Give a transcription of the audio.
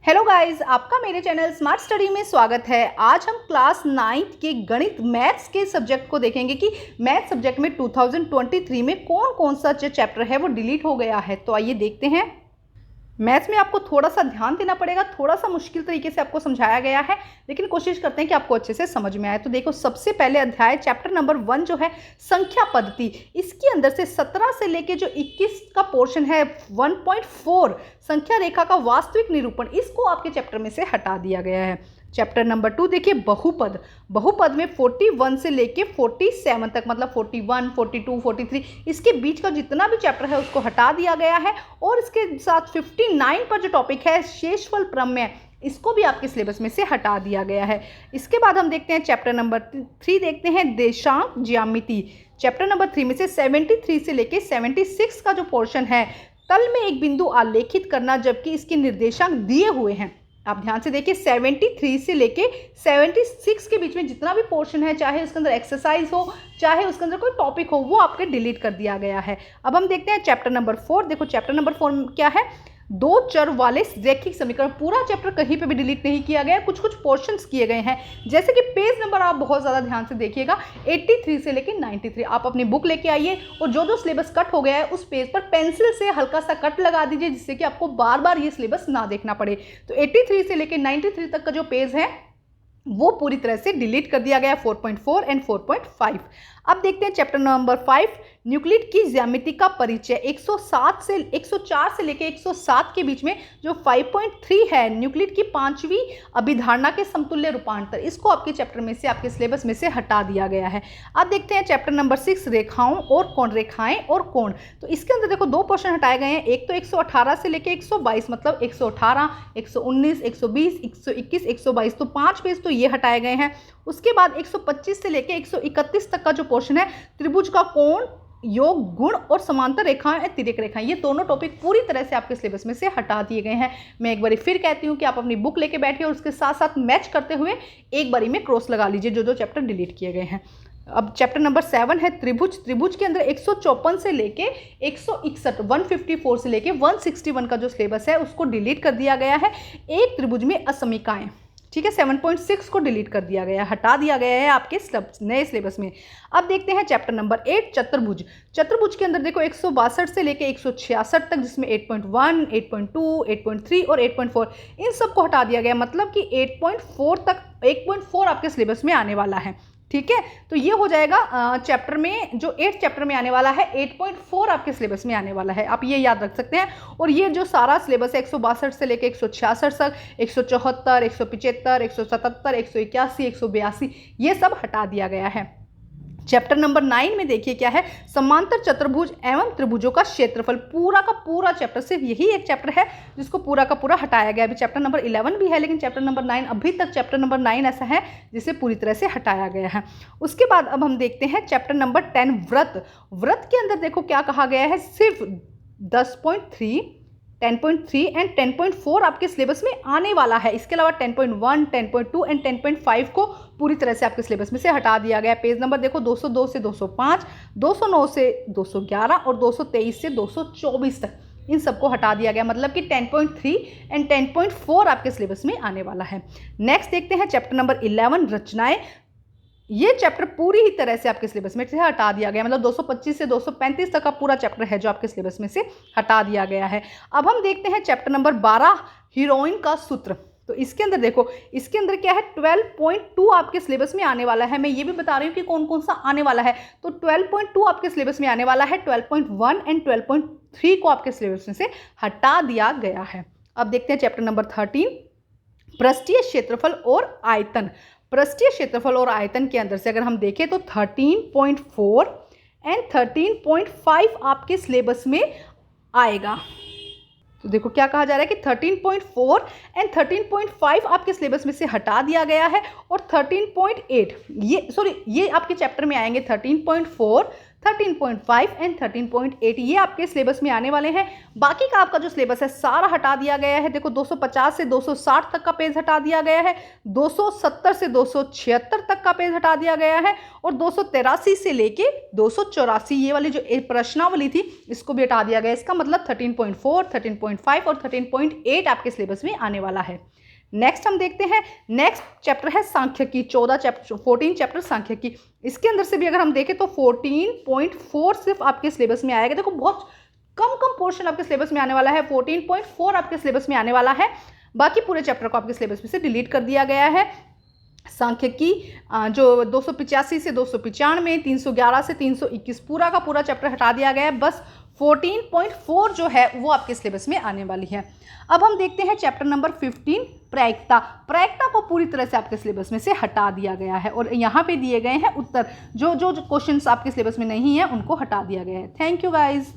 Hello guys, आपका मेरे channel smart study में स्वागत है। आज हम क्लास 9th के गणित मैथ्स के सब्जेक्ट को देखेंगे कि मैथ सब्जेक्ट में 2023 में कौन कौन सा जो चैप्टर है वो डिलीट हो गया है। तो आइए देखते हैं। मैथ्स में आपको थोड़ा सा ध्यान देना पड़ेगा, थोड़ा सा मुश्किल तरीके से आपको समझाया गया है, लेकिन कोशिश करते हैं कि आपको अच्छे से समझ में आए। तो देखो, सबसे पहले अध्याय चैप्टर नंबर 1 जो है संख्या पद्धति, इसके अंदर से 17 से लेके जो 21 का पोर्शन है 1.4 संख्या रेखा का वास्तविक निरूपण, इसको आपके चैप्टर में से हटा दिया गया है। चैप्टर नंबर 2 देखिए बहुपद। बहुपद में 41 से लेके 47 तक, मतलब 41, 42, 43, इसके बीच का जितना भी चैप्टर है उसको हटा दिया गया है। और इसके साथ 59 पर जो टॉपिक है शेषफल प्रमेय, इसको भी आपके सिलेबस में से हटा दिया गया है। इसके बाद हम देखते हैं चैप्टर नंबर 3, देखते हैं देशांक ज्यामिति। चैप्टर नंबर 3 में से 73 से लेके 76 का जो पोर्शन है, तल में एक बिंदु आलेखित करना जबकि इसके निर्देशांक दिए हुए हैं। आप ध्यान से देखिए, 73 से लेके 76 के बीच में जितना भी पोर्शन है, चाहे उसके अंदर एक्सरसाइज हो, चाहे उसके अंदर कोई टॉपिक हो, वो आपके डिलीट कर दिया गया है। अब हम देखते हैं चैप्टर नंबर 4। देखो, चैप्टर नंबर 4 क्या है? दो चर वाले रैखिक समीकरण। पूरा चैप्टर कहीं पे भी डिलीट नहीं किया गया, कुछ कुछ पोर्शंस किए गए हैं। जैसे कि पेज नंबर आप बहुत ज़्यादा ध्यान से देखिएगा, 83 से लेके 93। आप अपनी बुक लेके आइए और जो जो सिलेबस कट हो गया है उस पेज पर पेंसिल से हल्का सा कट लगा दीजिए, जिससे कि आपको बार बार ये सिलेबस ना देखना पड़े। तो 83 से लेके 93 तक का जो पेज है वो पूरी तरह से डिलीट कर दिया गया, 4.4 एंड 4.5। अब देखते हैं चैप्टर नंबर 5, न्यूक्लिड की ज्यामिति का परिचय। 104 से लेके 107 के बीच में जो 5.3 है, न्यूक्लिड की 5वीं अभिधारणा के समतुल्य रूपांतर, इसको आपके चैप्टर में से, आपके सिलेबस में से हटा दिया गया है। अब देखते हैं चैप्टर नंबर 6, रेखाओं और कोण, रेखाएं और कोण। तो इसके अंदर देखो दो पोर्शन हटाए गए हैं। एक तो 118 से लेके 122, मतलब 118, 119, 120, 121, 122, तो 5 पेज तो ये हटाए गए हैं। उसके बाद 125 से लेके 131 तक का जो पोर्शन है, त्रिभुज का कोण, योग, गुण और समांतर रेखाएं, तिर्यक रेखाएं, ये दोनों टॉपिक पूरी तरह से आपके सिलेबस में से हटा दिए गए हैं। मैं एक बारी फिर कहती हूँ कि आप अपनी बुक लेके बैठिए और उसके साथ साथ मैच करते हुए एक बारी में क्रॉस लगा लीजिए जो जो चैप्टर डिलीट किए गए हैं। अब चैप्टर नंबर 7 है त्रिभुज। त्रिभुज के अंदर 154 से लेके 161, 154 से लेके 161 का जो सिलेबस है उसको डिलीट कर दिया गया है। एक त्रिभुज में असमीकाएं, ठीक है, 7.6 को डिलीट कर दिया गया, हटा दिया गया है आपके नए सिलेबस में। अब देखते हैं चैप्टर नंबर 8, चतुर्भुज। चतुर्भुज के अंदर देखो 162 से लेके 166 तक, जिसमें 8.1, 8.2, 8.3 और 8.4, इन सबको हटा दिया गया, मतलब कि 8.4 तक, 8.4 आपके सिलेबस में आने वाला है। ठीक है, तो ये हो जाएगा चैप्टर में, जो 8 चैप्टर में आने वाला है, 8.4 आपके सिलेबस में आने वाला है। आप ये याद रख सकते हैं। और ये जो सारा सिलेबस है 162 से लेके 166 तक, 174, 175, 177, 181, 182, ये सब हटा दिया गया है। चैप्टर नंबर 9 में देखिए क्या है, समांतर चतुर्भुज एवं त्रिभुजों का क्षेत्रफल। पूरा का पूरा चैप्टर, सिर्फ यही एक चैप्टर है जिसको पूरा का पूरा हटाया गया। अभी चैप्टर नंबर 11 भी है, लेकिन चैप्टर नंबर 9, अभी तक चैप्टर नंबर 9 ऐसा है जिसे पूरी तरह से हटाया गया है। उसके बाद अब हम देखते हैं चैप्टर नंबर 10, व्रत। व्रत के अंदर देखो क्या कहा गया है, सिर्फ 10.3, 10.3 एंड 10.4 आपके सिलेबस में आने वाला है। इसके अलावा 10.1, 10.2 एंड 10.5 को पूरी तरह से आपके सिलेबस में से हटा दिया गया। पेज नंबर देखो 202 से 205, 209 से 211 और 223 से 224 तक, इन सबको हटा दिया गया, मतलब कि 10.3 एंड 10.4 आपके सिलेबस में आने वाला है। नेक्स्ट देखते हैं चैप्टर नंबर 11, रचनाएं। ये चैप्टर पूरी ही तरह से आपके सिलेबस में से हटा दिया गया, मतलब 225 से 235 तक का पूरा चैप्टर है जो आपके सिलेबस में से हटा दिया गया है। अब हम देखते हैं चैप्टर नंबर 12, हीरोइन का सूत्र। तो इसके अंदर देखो, इसके अंदर क्या है, 12.2 आपके सिलेबस में आने वाला है। मैं ये भी बता रही हूँ कि कौन कौन सा आने वाला है। तो 12.2 आपके सिलेबस में आने वाला है, 12.1 एंड 12.3 को आपके सिलेबस में से हटा दिया गया है। अब देखते हैं चैप्टर नंबर 13, पृष्ठीय क्षेत्रफल और आयतन। पृष्ठीय क्षेत्रफल और आयतन के अंदर से अगर हम देखें तो 13.4 एंड 13.5 आपके सिलेबस में आएगा। तो देखो क्या कहा जा रहा है कि 13.4 एंड 13.5 आपके सिलेबस में से हटा दिया गया है, और 13.8 ये आपके चैप्टर में आएंगे, 13.4, 13.5 एंड 13.8 ये आपके सिलेबस में आने वाले हैं। बाकी का आपका जो सिलेबस है सारा हटा दिया गया है। देखो 250 से 260 तक का पेज हटा दिया गया है, 270 से 276 तक का पेज हटा दिया गया है और 283 से लेके 284 ये वाली जो प्रश्नावली थी इसको भी हटा दिया गया है। इसका मतलब 13.4, 13.5 और 13.8 आपके सिलेबस में आने वाला है। नेक्स्ट हम देखते हैं, नेक्स्ट चैप्टर है सांख्यिकी। 14 चैप्टर सांख्यिकी। इसके अंदर से भी अगर हम देखें तो 14.4 सिर्फ आपके सिलेबस में आएगा। देखो बहुत कम पोर्शन आपके सिलेबस में आने वाला है, 14.4 आपके सिलेबस में आने वाला है। बाकी पूरे चैप्टर को आपके सिलेबस में से डिलीट कर दिया गया है। सांख्यिकी जो 285 से 295, 311 से 321 पूरा का पूरा चैप्टर हटा दिया गया है। बस 14.4 जो है वो आपके सिलेबस में आने वाली है। अब हम देखते हैं चैप्टर नंबर 15 प्रायिकता को पूरी तरह से आपके सिलेबस में से हटा दिया गया है और यहाँ पे दिए गए हैं उत्तर, जो क्वेश्चंस आपके सिलेबस में नहीं है उनको हटा दिया गया है। Thank you guys.